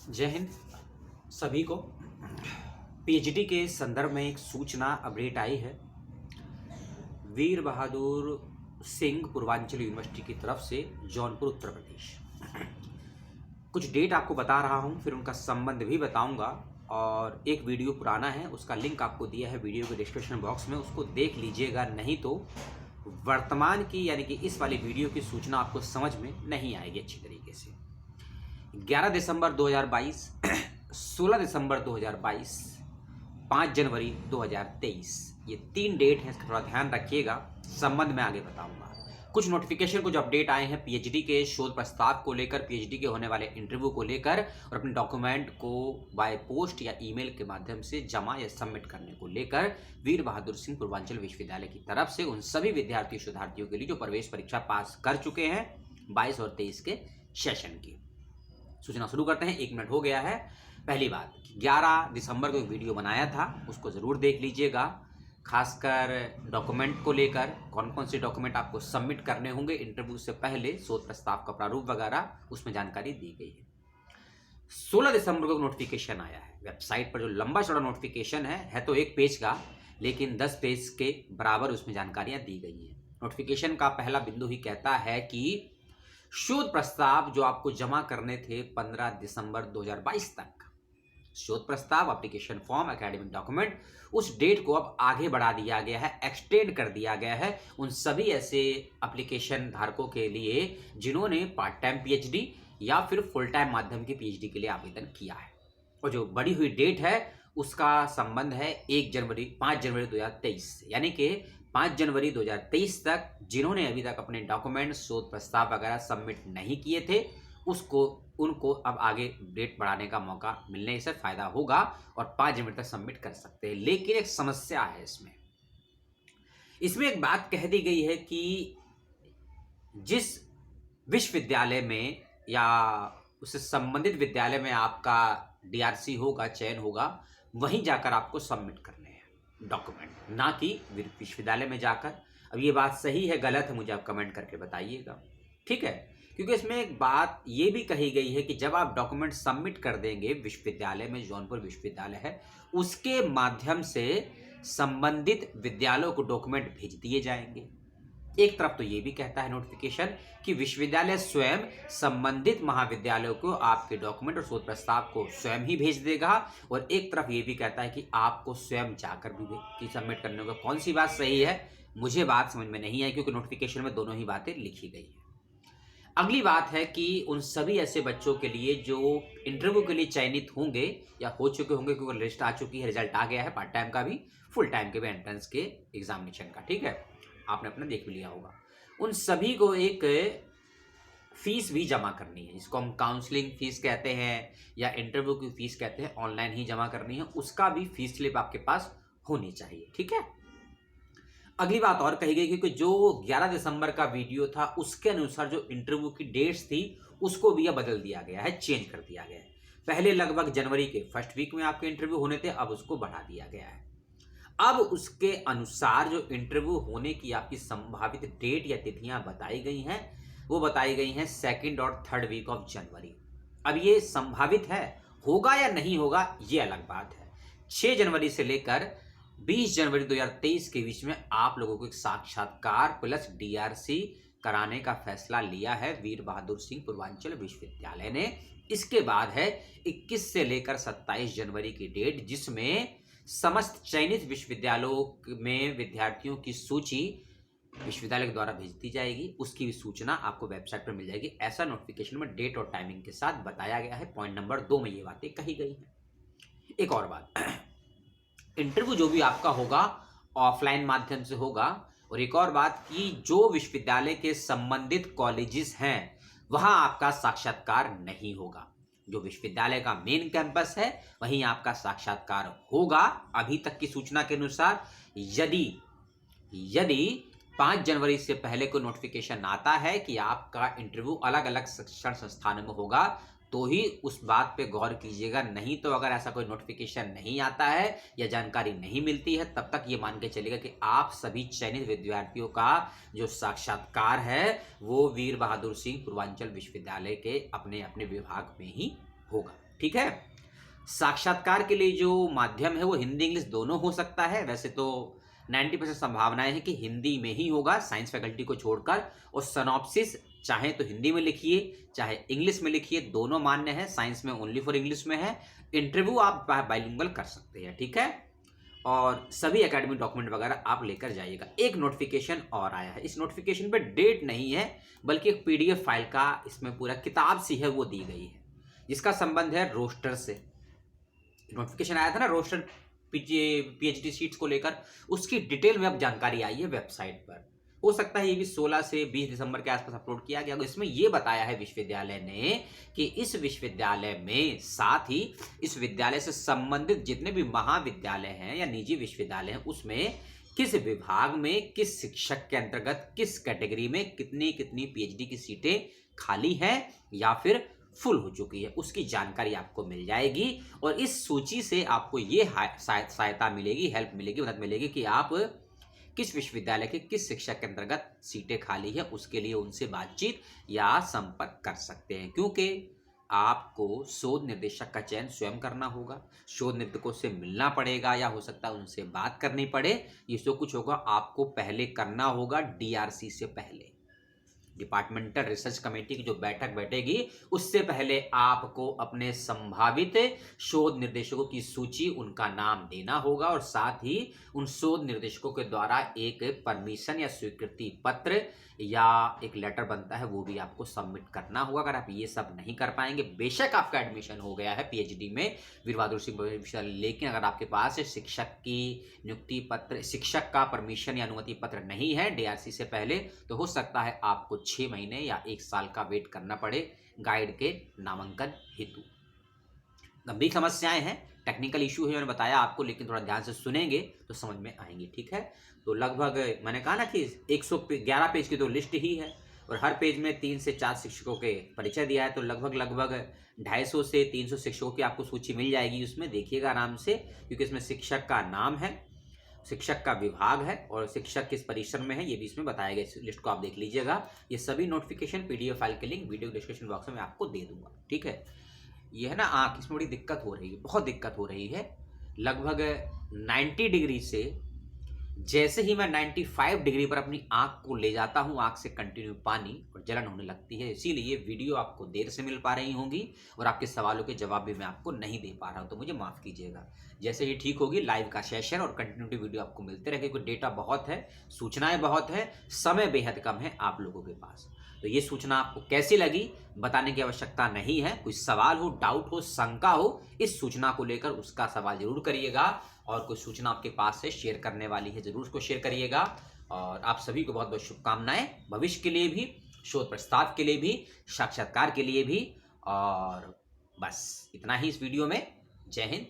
जय हिंद सभी को। पीएचडी के संदर्भ में एक सूचना अपडेट आई है। वीर बहादुर सिंह पूर्वांचल यूनिवर्सिटी की तरफ से जौनपुर उत्तर प्रदेश। कुछ डेट आपको बता रहा हूं, फिर उनका संबंध भी बताऊंगा और एक वीडियो पुराना है, उसका लिंक आपको दिया है वीडियो के डिस्क्रिप्शन बॉक्स में, उसको देख लीजिएगा। नहीं तो वर्तमान की यानी कि इस वाली वीडियो की सूचना आपको समझ में नहीं आएगी अच्छी तरीके से। 11 दिसंबर 2022, 16 दिसंबर 2022, 5 जनवरी 2023, ये 3 डेट हैं, इसका थोड़ा ध्यान रखिएगा। संबंध में आगे बताऊंगा। कुछ नोटिफिकेशन, कुछ अपडेट आए हैं पीएचडी के शोध प्रस्ताव को लेकर, पीएचडी के होने वाले इंटरव्यू को लेकर और अपने डॉक्यूमेंट को बाय पोस्ट या ईमेल के माध्यम से जमा या सबमिट करने को लेकर वीर बहादुर सिंह पूर्वांचल विश्वविद्यालय की तरफ से उन सभी विद्यार्थी शोधार्थियों के लिए जो प्रवेश परीक्षा पास कर चुके हैं 22 और 23 के सेशन की। सूचना शुरू करते हैं। 1 मिनट हो गया है। पहली बात, 11 दिसंबर को एक वीडियो बनाया था, उसको ज़रूर देख लीजिएगा। खासकर डॉक्यूमेंट को लेकर, कौन कौन से डॉक्यूमेंट आपको सबमिट करने होंगे इंटरव्यू से पहले, शोध प्रस्ताव का प्रारूप वगैरह, उसमें जानकारी दी गई है। 16 दिसंबर को नोटिफिकेशन आया है वेबसाइट पर, जो लंबा चौड़ा नोटिफिकेशन है तो 1 पेज का, लेकिन 10 पेज के बराबर उसमें जानकारियां दी गई हैं। नोटिफिकेशन का पहला बिंदु ही कहता है कि शोध प्रस्ताव जो आपको जमा करने थे 15 दिसंबर 2022 तक, शोध प्रस्ताव, एप्लीकेशन फॉर्म, एकेडमिक डॉक्यूमेंट, उस डेट को अब आगे बढ़ा दिया गया है, एक्सटेंड कर दिया गया है उन सभी ऐसे एप्लीकेशन धारकों के लिए जिन्होंने पार्ट टाइम पीएचडी या फिर फुल टाइम माध्यम के पीएचडी के लिए आवेदन किया है। और जो बढ़ी हुई डेट है उसका संबंध है 5 जनवरी 2023 से, यानी कि 5 जनवरी 2023 तक जिन्होंने अभी तक अपने डॉक्यूमेंट, शोध प्रस्ताव वगैरह सबमिट नहीं किए थे, उनको अब आगे डेट बढ़ाने का मौका मिलने से फायदा होगा और 5 जनवरी तक सबमिट कर सकते हैं। लेकिन एक समस्या है इसमें एक बात कह दी गई है कि जिस विश्वविद्यालय में या उससे संबंधित विद्यालय में आपका डीआरसी होगा, चयन होगा, वहीं जाकर आपको सबमिट करने हैं डॉक्यूमेंट, ना कि विश्वविद्यालय में जाकर। अब ये बात सही है गलत है, मुझे आप कमेंट करके बताइएगा, ठीक है? क्योंकि इसमें एक बात ये भी कही गई है कि जब आप डॉक्यूमेंट सबमिट कर देंगे विश्वविद्यालय में, जौनपुर विश्वविद्यालय है, उसके माध्यम से संबंधित विद्यालयों को डॉक्यूमेंट भेज दिए जाएंगे। एक तरफ तो ये भी कहता है नोटिफिकेशन कि विश्वविद्यालय स्वयं संबंधित महाविद्यालयों को आपके डॉक्यूमेंट और शोध प्रस्ताव को स्वयं ही भेज देगा, और एक तरफ ये भी कहता है कि आपको स्वयं जाकर भी सबमिट करने होगा। कौन सी बात सही है, मुझे बात समझ में नहीं आई, क्योंकि नोटिफिकेशन में दोनों ही बातें लिखी गई है। अगली बात है कि उन सभी ऐसे बच्चों के लिए जो इंटरव्यू के लिए चयनित होंगे या हो चुके होंगे, क्योंकि लिस्ट आ चुकी है, रिजल्ट आ गया है, पार्ट टाइम का भी, फुल टाइम के भी, एंट्रेंस के एग्जामिनेशन का, ठीक है, आपने अपना देख लिया होगा। उन सभी को एक फीस भी जमा करनी है, जिसको हम काउंसलिंग फीस कहते हैं या इंटरव्यू की फीस कहते हैं, ऑनलाइन ही जमा करनी है। उसका भी फीस स्लिप आपके पास होनी चाहिए, ठीक है। अगली बात और कही गई कि जो 11 दिसंबर का वीडियो था उसके अनुसार जो इंटरव्यू की डेट्स थी उसको भी अब बदल दिया गया है, चेंज कर दिया गया है। पहले लगभग जनवरी के फर्स्ट वीक में आपके इंटरव्यू होने थे, अब उसको बढ़ा दिया गया है। अब उसके अनुसार जो इंटरव्यू होने की आपकी संभावित डेट या तिथियां बताई गई हैं, वो बताई गई हैं 2nd और 3rd वीक ऑफ जनवरी। अब ये संभावित है, होगा या नहीं होगा ये अलग बात है। 6 जनवरी से लेकर 20 जनवरी 2023 के बीच में आप लोगों को एक साक्षात्कार प्लस डीआरसी कराने का फैसला लिया है वीर बहादुर सिंह पूर्वांचल विश्वविद्यालय ने। इसके बाद है 21 से लेकर 27 जनवरी की डेट, जिसमें समस्त चयनित विश्वविद्यालयों में विद्यार्थियों की सूची विश्वविद्यालय के द्वारा भेज दी जाएगी। उसकी भी सूचना आपको वेबसाइट पर मिल जाएगी। ऐसा नोटिफिकेशन में डेट और टाइमिंग के साथ बताया गया है। पॉइंट नंबर 2 में ये बातें कही गई हैं। एक और बात, इंटरव्यू जो भी आपका होगा ऑफलाइन माध्यम से होगा। और एक और बात कि जो विश्वविद्यालय के संबंधित कॉलेजेस हैं वहां आपका साक्षात्कार नहीं होगा। जो विश्वविद्यालय का मेन कैंपस है वहीं आपका साक्षात्कार होगा। अभी तक की सूचना के अनुसार यदि 5 जनवरी से पहले कोई नोटिफिकेशन आता है कि आपका इंटरव्यू अलग अलग शिक्षण संस्थानों में होगा तो ही उस बात पे गौर कीजिएगा। नहीं तो अगर ऐसा कोई नोटिफिकेशन नहीं आता है या जानकारी नहीं मिलती है, तब तक ये मान के चलेगा कि आप सभी चयनित विद्यार्थियों का जो साक्षात्कार है वो वीर बहादुर सिंह पूर्वांचल विश्वविद्यालय के अपने अपने विभाग में ही होगा। ठीक है। साक्षात्कार के लिए जो माध्यम है वो हिंदी इंग्लिश दोनों हो सकता है। वैसे तो 90% संभावनाएं हैं कि हिंदी में ही होगा साइंस फैकल्टी को छोड़कर, और सनॉप्सिस चाहे तो हिंदी में लिखिए चाहे इंग्लिश में लिखिए, दोनों मान्य है। साइंस में ओनली फॉर इंग्लिश में है। इंटरव्यू आप बाइलिंगुअल कर सकते हैं। ठीक है। और सभी एकेडमिक डॉक्यूमेंट वगैरह आप लेकर जाइएगा। एक नोटिफिकेशन और आया है, इस नोटिफिकेशन पे डेट नहीं है बल्कि एक पीडीएफ फाइल का इसमें पूरा किताब सी है वो दी गई है, जिसका संबंध है रोस्टर से। नोटिफिकेशन आया था ना रोस्टर पीएचडी सीट्स को लेकर, उसकी डिटेल में अब जानकारी आई है वेबसाइट पर। हो सकता है ये भी 16 से 20 दिसंबर के आसपास अपलोड किया गया। इसमें ये बताया है विश्वविद्यालय ने कि इस विश्वविद्यालय में, साथ ही इस विद्यालय से संबंधित जितने भी महाविद्यालय हैं या निजी विश्वविद्यालय हैं, उसमें किस विभाग में किस शिक्षक के अंतर्गत किस कैटेगरी में कितनी कितनी पीएचडी की सीटें खाली हैं या फिर फुल हो चुकी है, उसकी जानकारी आपको मिल जाएगी। और इस सूची से आपको ये सहायता मिलेगी, हेल्प मिलेगी, मदद मिलेगी कि आप किस विश्वविद्यालय के किस शिक्षक के अंतर्गत सीटें खाली है, उसके लिए उनसे बातचीत या संपर्क कर सकते हैं। क्योंकि आपको शोध निर्देशक का चयन स्वयं करना होगा, शोध निदेशकों से मिलना पड़ेगा या हो सकता है उनसे बात करनी पड़े। ये जो कुछ होगा आपको पहले करना होगा डीआरसी से पहले। डिपार्टमेंटल रिसर्च कमेटी की जो बैठक बैठेगी उससे पहले आपको अपने संभावित शोध निर्देशकों की सूची, उनका नाम देना होगा, और साथ ही उन शोध निर्देशकों के द्वारा एक परमिशन या स्वीकृति पत्र या एक लेटर बनता है वो भी आपको सबमिट करना होगा। अगर आप ये सब नहीं कर पाएंगे, बेशक आपका एडमिशन हो गया है पीएचडी में वीर बहादुर सिंह विश्वविद्यालय, लेकिन अगर आपके पास शिक्षक की नियुक्ति पत्र, शिक्षक का परमिशन या अनुमति पत्र नहीं है डीआरसी से पहले, तो हो सकता है आपको 6 महीने या 1 साल का वेट करना पड़े गाइड के नामांकन हेतु। गंभीर समस्याएं हैं, टेक्निकल इशू है, मैंने बताया आपको, लेकिन थोड़ा ध्यान से सुनेंगे तो समझ में आएंगी। ठीक है। तो लगभग मैंने कहा ना कि 111 पेज की तो लिस्ट ही है, और हर पेज में 3 से 4 शिक्षकों के परिचय दिया है, तो लगभग 250 से 300 शिक्षकों की आपको सूची मिल जाएगी। उसमें देखिएगा आराम से, क्योंकि इसमें शिक्षक का नाम है, शिक्षक का विभाग है और शिक्षक किस परिसर में है ये भी इसमें बताया गया। इस लिस्ट को आप देख लीजिएगा। ये सभी नोटिफिकेशन पीडीएफ फाइल के लिंक वीडियो डिस्क्रिप्शन बॉक्स में आपको दे दूंगा। ठीक है। ये है ना आँख, इसमें बड़ी दिक्कत हो रही है, बहुत दिक्कत हो रही है। लगभग 90 डिग्री से जैसे ही मैं 95 डिग्री पर अपनी आँख को ले जाता हूँ, आँख से कंटिन्यू पानी और जलन होने लगती है। इसीलिए वीडियो आपको देर से मिल पा रही होंगी और आपके सवालों के जवाब भी मैं आपको नहीं दे पा रहा हूँ, तो मुझे माफ़ कीजिएगा। जैसे ही ठीक होगी लाइव का सेशन और कंटिन्यूटी वीडियो आपको मिलते रहेंगे, क्योंकि डेटा बहुत है, सूचनाएं बहुत है, समय बेहद कम है आप लोगों के पास। तो ये सूचना आपको कैसी लगी बताने की आवश्यकता नहीं है। कोई सवाल हो, डाउट हो, शंका हो इस सूचना को लेकर, उसका सवाल जरूर करिएगा। और कोई सूचना आपके पास से शेयर करने वाली है जरूर उसको शेयर करिएगा। और आप सभी को बहुत बहुत शुभकामनाएं, भविष्य के लिए भी, शोध प्रस्ताव के लिए भी, साक्षात्कार के लिए भी। और बस इतना ही इस वीडियो में। जय हिंद।